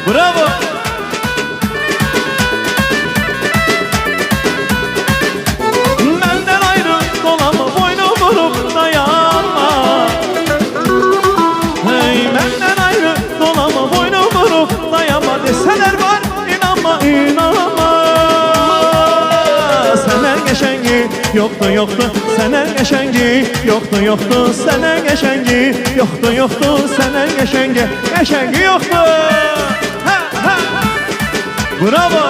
Bravo. Menden ayrı dolama, boynu vurup dayanma. Hey, menden ayrı dolama, boynu vurup dayanma. Deseler var, inanma, inanma. Senden geçengi yoktu, yoktu. Senden geçengi yoktu, yoktu. Senden geçengi yoktu, yoktu. Senden geçengi yoktu. Ha, ha. Bravo.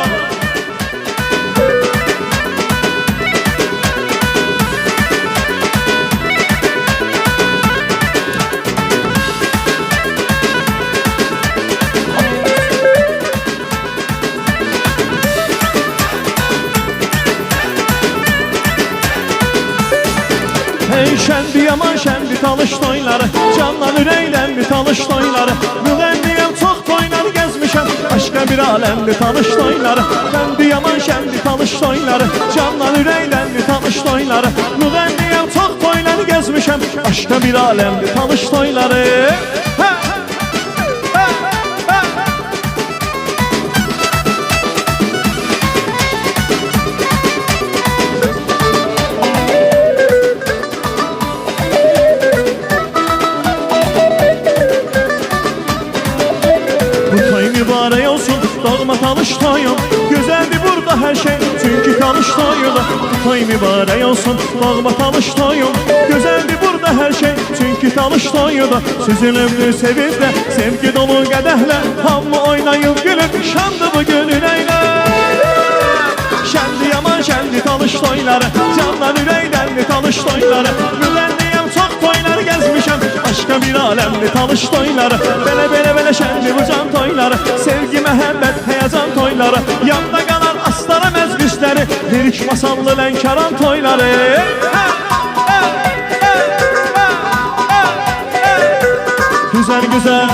Hey şendi yaman şendi talış toyları, canla ürəkdən bir talış toyları. Müğənniyəm çox toylar gezmişəm, başqa bir aləmdir talış toyları. Şendi yaman şendi talış toyları, canla ürəkdən bir talış toyları. Müğənniyəm çox toylar gezmişəm, başqa bir aləmdir talış toyları. Ha! Mübarək olsun doğma talış toyum, güzeldi burada her şey çünkü talış toyuda. Toy mübarək olsun doğma talış toyum, güzeldi burada her şey çünkü talış toyuda. Süzülümlü sevinçle, sevgi dolu qədəhlə, hamı oynayıp gülüp şandı bu günün eyle. Şendi yaman şendi talış toyları, canla ürəkdən talış toyları. Müğənniyəm çox toylar gezmişəm, başka bir alemli talış toyları. Belə şendi bu can toyları, sevgi, məhəbbət, həyəcan toyları. Yanda qalan astara məclisləri, lirik masallı lənkaran toyları. Güzel güzel.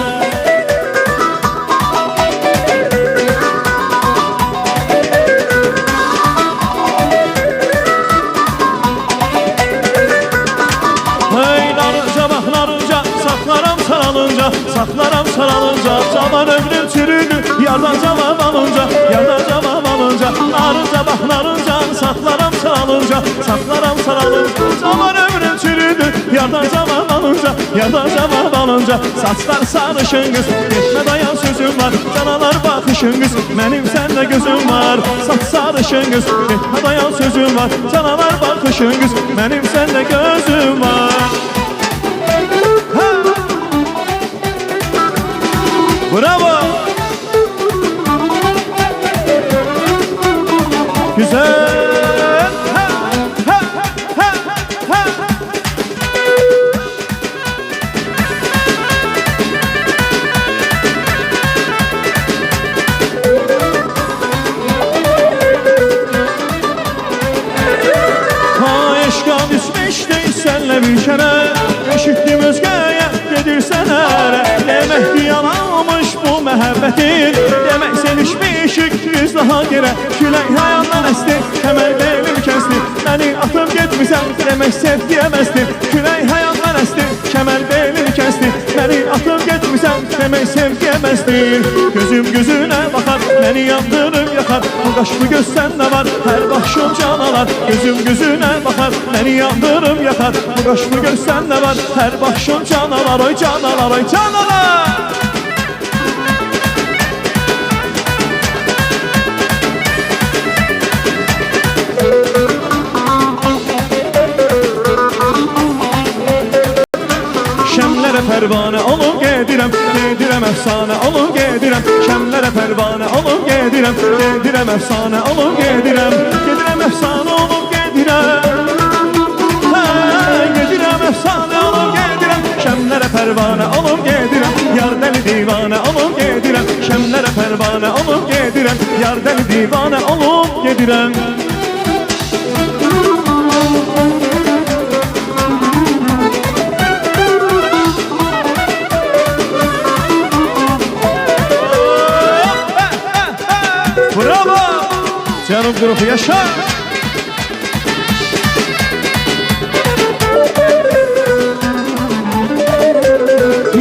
Saklaram saralınca, zaman ömrüm çürüdü. Yardan cevap alınca, yardan cevap alınca. Narınca bak narınca, saklaram saralınca. Saklaram saralınca, zaman ömrüm çürüdü. Yardan cevap alınca, yardan cevap alınca. Saçlar sarışın kız, geçme dayan sözüm var. Canalar bakışın kız, benim sende gözüm var. Saç sarışın kız, geçme dayan sözüm var. Canalar bakışın kız, benim sende gözüm var. Bravo. Güzel. Ha, ha, ha, ha. Ha eşqa düşmüşdük senle bir kere, eşitdim özgəyə gedirsən ərə. Deməkdir yalanmış bu məhəbbətin, demək sevişmişik yüz daha yerə. Külək hayandan əsdi, kəmər belim kəsdi, məni atıb getmisən demək sevgiyə məsdi. Külək hayandan əsdi, kəmər belim kəsdi, məni atıb getmisən demək sevgiyə məsdi. Gözüm gözünə baxar, məni yandırıb yaxar, bu qaşlı göz səndə var, hər baxışım canalar. Gözüm gözünə baxar, məni yandırıb yaxar, bu qaşlı göz səndə var, hər baxışım canalar. Oy canalar, oy canalar. Şəmlərə pərvanə olub gedirəm, gedirəm əfsanə olub gedirəm. Şəmlərə pərvanə olub gedirəm, gedirəm əfsanə olub gedirəm. Gedirəm əfsanə olub gedirəm. Gedirəm əfsanə olub gedirəm. Şəmlərə pərvanə olub gedirəm, yar dəli divanə olub gedirəm. Şəmlərə pərvanə olub gedirəm, yar dəli divanə olub gedirəm. Bravo! Canım grubu yaşa!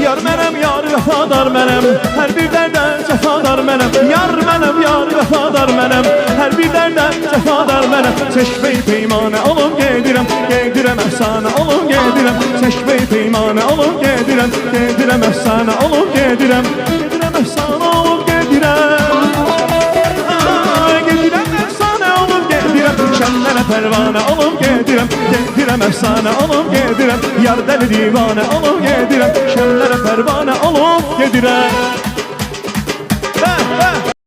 Yar mənəm, yar vəfadar mənəm. Hər bir dərdə cəfadar mənəm. Yar mənəm, yar vəfadar mənəm. Hər bir dərdə cəfadar mənəm. Çeşme-i peymanə olub gedirəm, gedirəm əfsanə olub gedirəm. Çeşme-i peymanə olub gedirəm, gedirəm əfsanə olub gedirəm. Gedirəm əfsanə olub gedirəm. Gedirəm əfsanə olub gedirəm. Şənlərə pərvanə olub gedirəm, gedirəm əfsanə olub gedirəm. Yar dəli divanə olub gedirəm. Şənlərə pərvanə olub gedirəm.